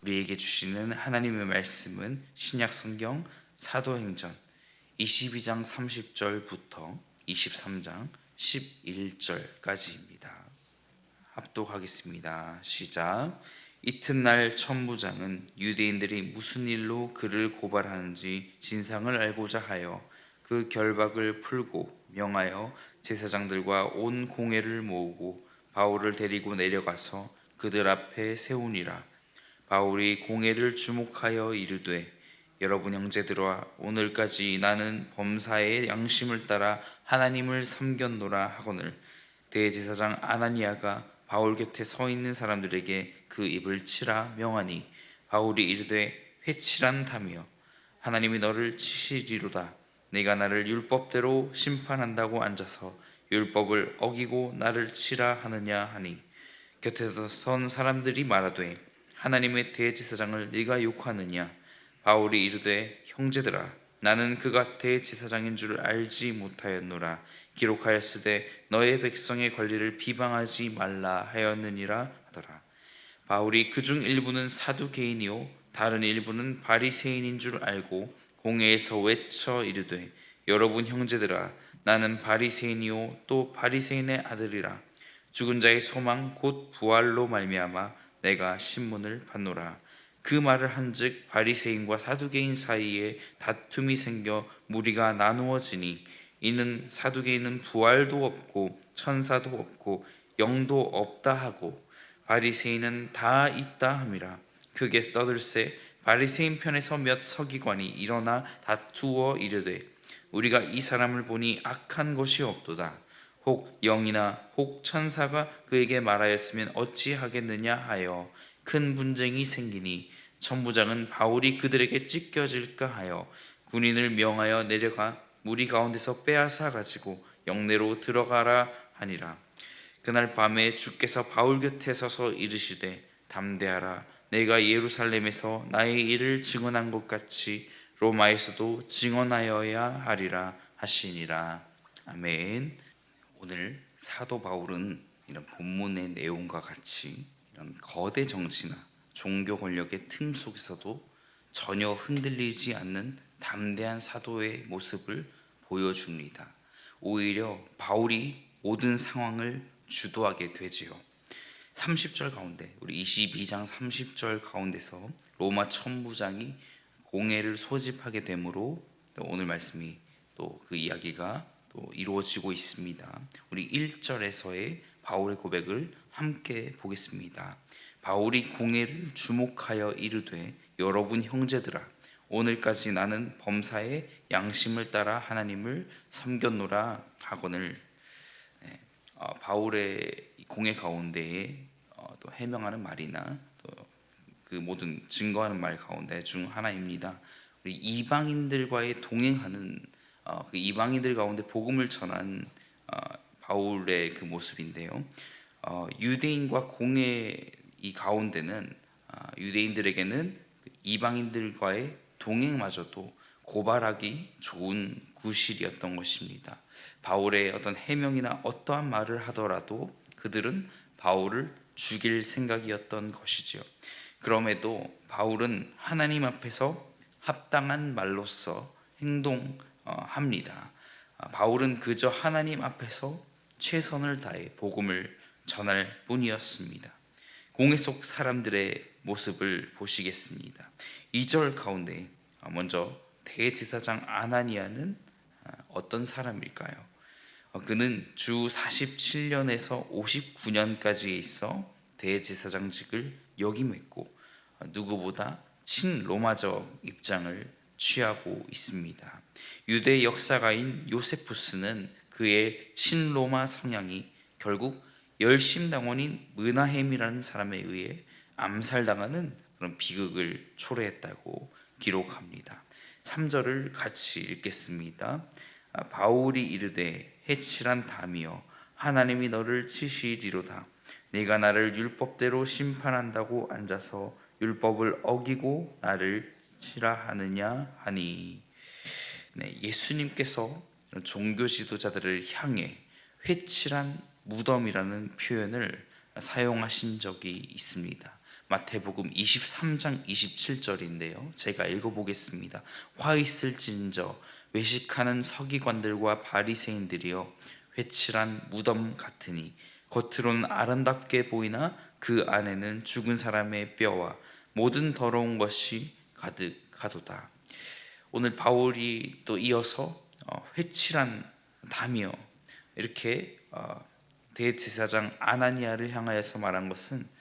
우리에게 주시는 하나님의 말씀은 신약성경 사도행전 22장 30절부터 23장 11절까지입니다. 합독하겠습니다. 시작. 이튿날 천부장은 유대인들이 무슨 일로 그를 고발하는지 진상을 알고자 하여 그 결박을 풀고 명하여 제사장들과 온 공회를 모으고 바울을 데리고 내려가서 그들 앞에 세우니라. 바울이 공회를 주목하여 이르되, 여러분 형제들아, 오늘까지 나는 범사의 양심을 따라 하나님을 섬겼노라 하거늘 대제사장 아나니아가 바울 곁에 서 있는 사람들에게 그 입을 치라 명하니, 바울이 이르되 회칠한 담이여, 하나님이 너를 치시리로다. 네가 나를 율법대로 심판한다고 앉아서 율법을 어기고 나를 치라 하느냐 하니, 곁에서 선 사람들이 말하되, 하나님의 대제사장을 네가 욕하느냐? 바울이 이르되, 형제들아, 나는 그가 대제사장인 줄 알지 못하였노라. 기록하였으되 너의 백성의 권리를 비방하지 말라 하였느니라 하더라. 바울이 그중 일부는 사두개인이요 다른 일부는 바리새인인 줄 알고 공회에서 외쳐 이르되, 여러분 형제들아, 나는 바리새인이요 또 바리새인의 아들이라. 죽은 자의 소망 곧 부활로 말미암아 내가 신문을 받노라. 그 말을 한즉 바리새인과 사두개인 사이에 다툼이 생겨 무리가 나누어지니, 이는 사두개인은 부활도 없고 천사도 없고 영도 없다 하고 바리새인은 다 있다 함이라. 크게 떠들새 바리새인 편에서 몇 서기관이 일어나 다투어 이르되, 우리가 이 사람을 보니 악한 것이 없도다. 혹 영이나 혹 천사가 그에게 말하였으면 어찌하겠느냐 하여 큰 분쟁이 생기니, 천부장은 바울이 그들에게 찢겨질까 하여 군인을 명하여 내려가 무리 가운데서 빼앗아 가지고 영내로 들어가라 하니라. 그날 밤에 주께서 바울 곁에 서서 이르시되, 담대하라. 내가 예루살렘에서 나의 일을 증언한 것 같이 로마에서도 증언하여야 하리라 하시니라. 아멘. 오늘 사도 바울은 이런 본문의 내용과 같이 이런 거대 정치나 종교 권력의 틈 속에서도 전혀 흔들리지 않는 담대한 사도의 모습을 보여줍니다. 오히려 바울이 모든 상황을 주도하게 되지요. 30절 가운데, 우리 22장 30절 가운데서 로마 천부장이 공회를 소집하게 되므로 오늘 말씀이 또 그 이야기가 또 이루어지고 있습니다. 우리 1절에서의 바울의 고백을 함께 보겠습니다. 바울이 공회를 주목하여 이르되, 여러분 형제들아, 오늘까지 나는 범사의 양심을 따라 하나님을 섬겼노라 하거늘. 바울의 공회 가운데에 또 해명하는 말이나 또 그 모든 증거하는 말 가운데 중 하나입니다. 우리 이방인들과의 동행하는 그 이방인들 가운데 복음을 전한 바울의 그 모습인데요. 유대인과 공회 이 가운데는 유대인들에게는 이방인들과의 동행마저도 고발하기 좋은 구실이었던 것입니다. 바울의 어떤 해명이나 어떠한 말을 하더라도 그들은 바울을 죽일 생각이었던 것이지요. 그럼에도 바울은 하나님 앞에서 합당한 말로서 행동합니다. 바울은 그저 하나님 앞에서 최선을 다해 복음을 전할 뿐이었습니다. 공회 속 사람들의 모습을 보시겠습니다. 2절 가운데 먼저 대제사장 아나니아는 어떤 사람일까요? 그는 주 47년에서 59년까지에 있어 대제사장직을 역임했고 누구보다 친로마적 입장을 취하고 있습니다. 유대 역사가인 요세푸스는 그의 친로마 성향이 결국 열심당원인 므나헴이라는 사람에 의해 암살당하는 그런 비극을 초래했다고 기록합니다. 3절을 같이 읽겠습니다. 바울이 이르되, 해칠한 담이여, 하나님이 너를 치시리로다. 네가 나를 율법대로 심판한다고 앉아서 율법을 어기고 나를 치라 하느냐 하니. 예수님께서 종교 지도자들을 향해 회칠한 무덤이라는 표현을 사용하신 적이 있습니다. 마태복음 23장 27절인데요. 제가 읽어보겠습니다. 화 있을진저 외식하는 서기관들과 바리새인들이여 회칠한 무덤 같으니 겉으로는 아름답게 보이나 그 안에는 죽은 사람의 뼈와 모든 더러운 것이 가득하도다. 오늘 바울이 또 이어서 회칠한 담이요 이렇게 대제사장 아나니아를 향하여서 말한 것은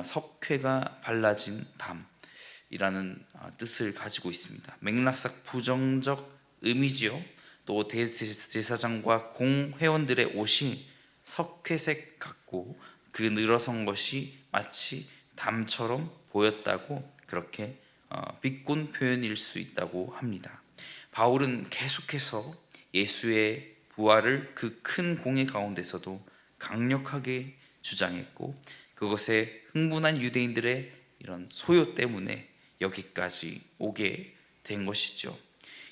석회가 발라진 담이라는 뜻을 가지고 있습니다. 맥락상 부정적 의미지요. 또 대제사장과 공회원들의 옷이 석회색 같고 그 늘어선 것이 마치 담처럼 보였다고 그렇게 비꼰 표현일 수 있다고 합니다. 바울은 계속해서 예수의 부활을 그 큰 공회 가운데서도 강력하게 주장했고 그것에 흥분한 유대인들의 이런 소요 때문에 여기까지 오게 된 것이죠.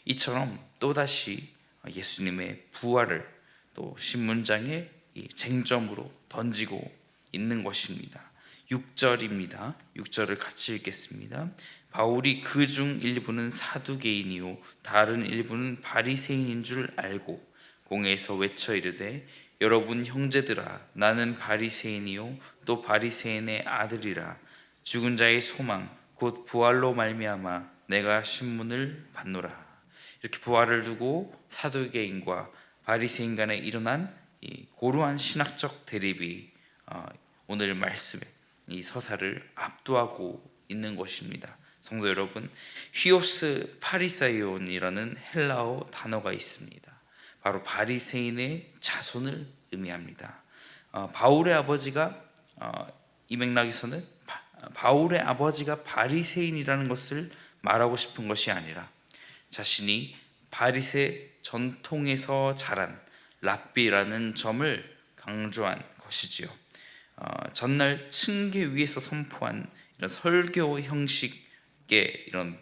이처럼 또다시 예수님의 부활을 또 신문장의 쟁점으로 던지고 있는 것입니다. 6절입니다. 6절을 같이 읽겠습니다. 바울이 그중 일부는 사두개인이요 다른 일부는 바리새인인 줄 알고 공회에서 외쳐 이르되 여러분 형제들아 나는 바리새인이요 또 바리새인의 아들이라 죽은 자의 소망 곧 부활로 말미암아 내가 신문을 받노라. 이렇게 부활을 두고 사두개인과 바리새인 간에 일어난 이 고루한 신학적 대립이 오늘 말씀에 이 서사를 압도하고 있는 것입니다. 성도 여러분, 휘오스 파리사이온이라는 헬라어 단어가 있습니다. 바로 바리새인의 자손을 의미합니다. 바울의 아버지가 이 맥락에서는 바울의 아버지가 바리새인이라는 것을 말하고 싶은 것이 아니라 자신이 바리새 전통에서 자란 랍비라는 점을 강조한 것이지요. 전날 층계 위에서 선포한 이런 설교 형식의 이런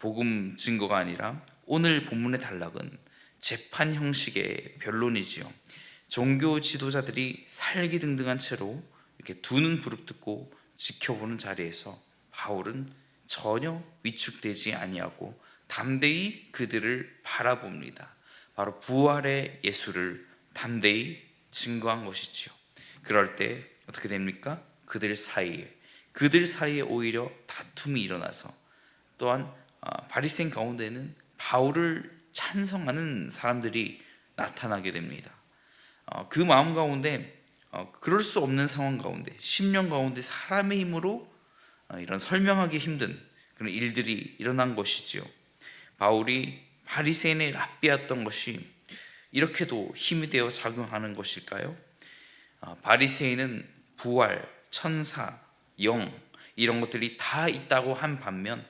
복음 증거가 아니라 오늘 본문의 단락은 재판 형식의 변론이지요. 종교 지도자들이 살기등등한 채로 이렇게 두 눈 부릅뜨고 지켜보는 자리에서 바울은 전혀 위축되지 아니하고 담대히 그들을 바라봅니다. 바로 부활의 예수를 담대히 증거한 것이지요. 그럴 때 어떻게 됩니까? 그들 사이에 오히려 다툼이 일어나서 또한 바리새인 가운데는 바울을 찬성하는 사람들이 나타나게 됩니다. 그 마음 가운데 그럴 수 없는 상황 가운데 심령 가운데 사람의 힘으로 이런 설명하기 힘든 그런 일들이 일어난 것이지요. 바울이 바리새인의 랍비였던 것이 이렇게도 힘이 되어 작용하는 것일까요? 바리새인은 부활, 천사, 영 이런 것들이 다 있다고 한 반면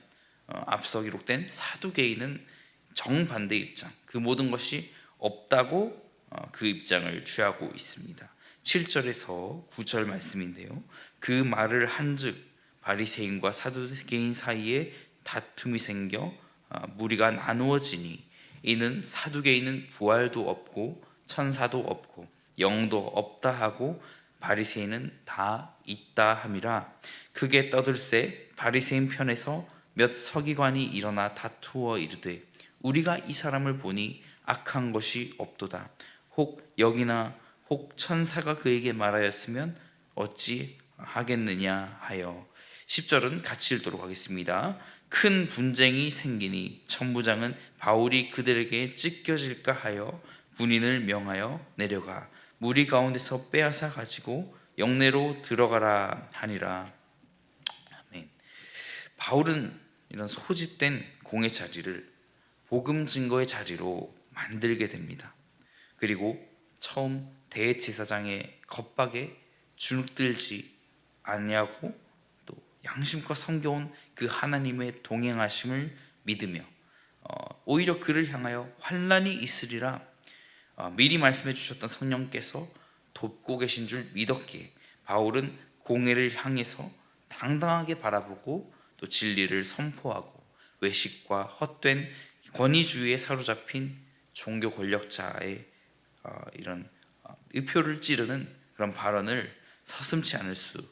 앞서 기록된 사두개인은 정반대 입장, 그 모든 것이 없다고 그 입장을 취하고 있습니다. 7절에서 9절 말씀인데요. 그 말을 한즉 바리새인과 사두개인 사이에 다툼이 생겨 무리가 나누어지니 이는 사두개인은 부활도 없고 천사도 없고 영도 없다 하고 바리새인은 다 있다 함이라. 크게 떠들새 바리새인 편에서 몇 서기관이 일어나 다투어 이르되 우리가 이 사람을 보니 악한 것이 없도다. 혹 여기나 혹 천사가 그에게 말하였으면 어찌 하겠느냐 하여. 10절은 같이 읽도록 하겠습니다. 큰 분쟁이 생기니 천부장은 바울이 그들에게 찢겨질까 하여 군인을 명하여 내려가 무리 가운데서 빼앗아 가지고 영내로 들어가라 하니라. 아멘. 바울은 이런 소집된 공의 자리를 복음 증거의 자리로 만들게 됩니다. 그리고 처음 대제사장의 겁박에 주눅들지 않냐고 또 양심과 섬겨온 그 하나님의 동행하심을 믿으며 오히려 그를 향하여 환난이 있으리라 미리 말씀해 주셨던 성령께서 돕고 계신 줄 믿었기에 바울은 공회를 향해서 당당하게 바라보고 또 진리를 선포하고 외식과 헛된 권위주의에 사로잡힌 종교 권력자의 이런 의표를 찌르는 그런 발언을 서슴지 않을 수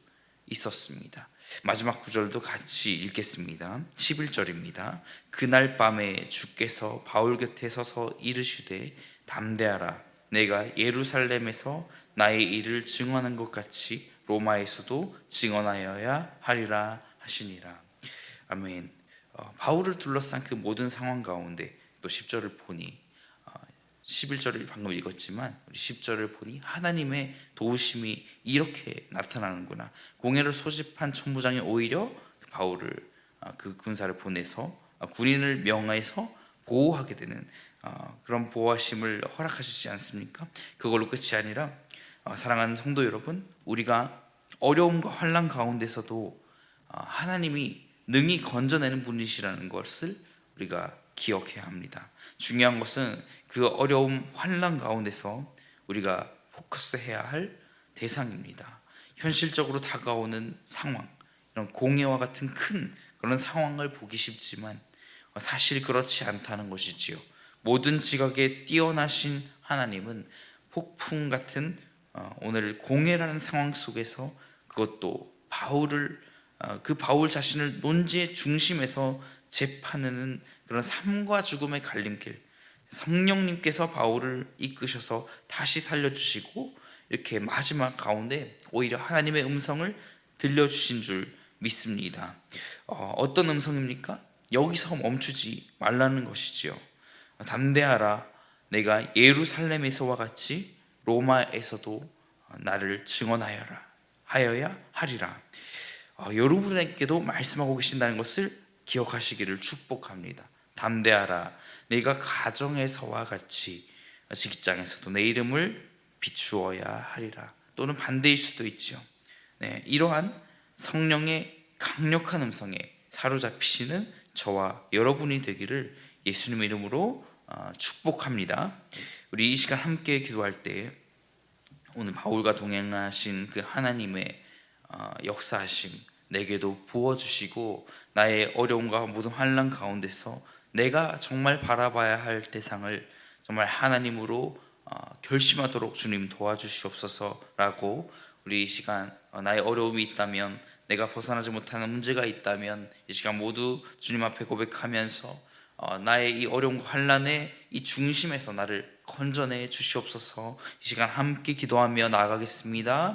있었습니다. 마지막 구절도 같이 읽겠습니다. 11절입니다. 그날 밤에 주께서 바울 곁에 서서 이르시되 담대하라. 내가 예루살렘에서 나의 일을 증언한 것 같이 로마에서도 증언하여야 하리라 하시니라. 아멘. 바울을 둘러싼 그 모든 상황 가운데 또 10절을 보니 11절을 방금 읽었지만 우리 10절을 보니 하나님의 도우심이 이렇게 나타나는구나. 공회를 소집한 천부장이 오히려 바울을 그 군사를 보내서 군인을 명하여서 보호하게 되는 그런 보호하심을 허락하시지 않습니까? 그걸로 끝이 아니라 사랑하는 성도 여러분, 우리가 어려움과 환난 가운데서도 하나님이 능히 건져내는 분이시라는 것을 우리가 기억해야 합니다. 중요한 것은 그 어려움 환난 가운데서 우리가 포커스해야 할 대상입니다. 현실적으로 다가오는 상황, 이런 공해와 같은 큰 그런 상황을 보기 쉽지만 사실 그렇지 않다는 것이지요. 모든 지각에 뛰어나신 하나님은 폭풍 같은 오늘 공해라는 상황 속에서 그것도 그 바울 자신을 논지의 중심에서 재판하는 그런 삶과 죽음의 갈림길, 성령님께서 바울을 이끄셔서 다시 살려주시고 이렇게 마지막 가운데 오히려 하나님의 음성을 들려주신 줄 믿습니다. 어떤 음성입니까? 여기서 멈추지 말라는 것이지요. 담대하라. 내가 예루살렘에서와 같이 로마에서도 나를 하여야 하리라. 여러분에게도 말씀하고 계신다는 것을 기억하시기를 축복합니다. 담대하라. 내가 가정에서와 같이 직장에서도 내 이름을 비추어야 하리라. 또는 반대일 수도 있죠. 네, 이러한 성령의 강력한 음성에 사로잡히시는 저와 여러분이 되기를 예수님의 이름으로 축복합니다. 우리 이 시간 함께 기도할 때 오늘 바울과 동행하신 그 하나님의 역사하심 내게도 부어주시고 나의 어려움과 모든 환난 가운데서 내가 정말 바라봐야 할 대상을 정말 하나님으로 결심하도록 주님 도와주시옵소서라고 우리 이 시간 나의 어려움이 있다면 내가 벗어나지 못하는 문제가 있다면 이 시간 모두 주님 앞에 고백하면서 나의 이 어려움과 환난의 이 중심에서 나를 건져내 주시옵소서. 이 시간 함께 기도하며 나아가겠습니다.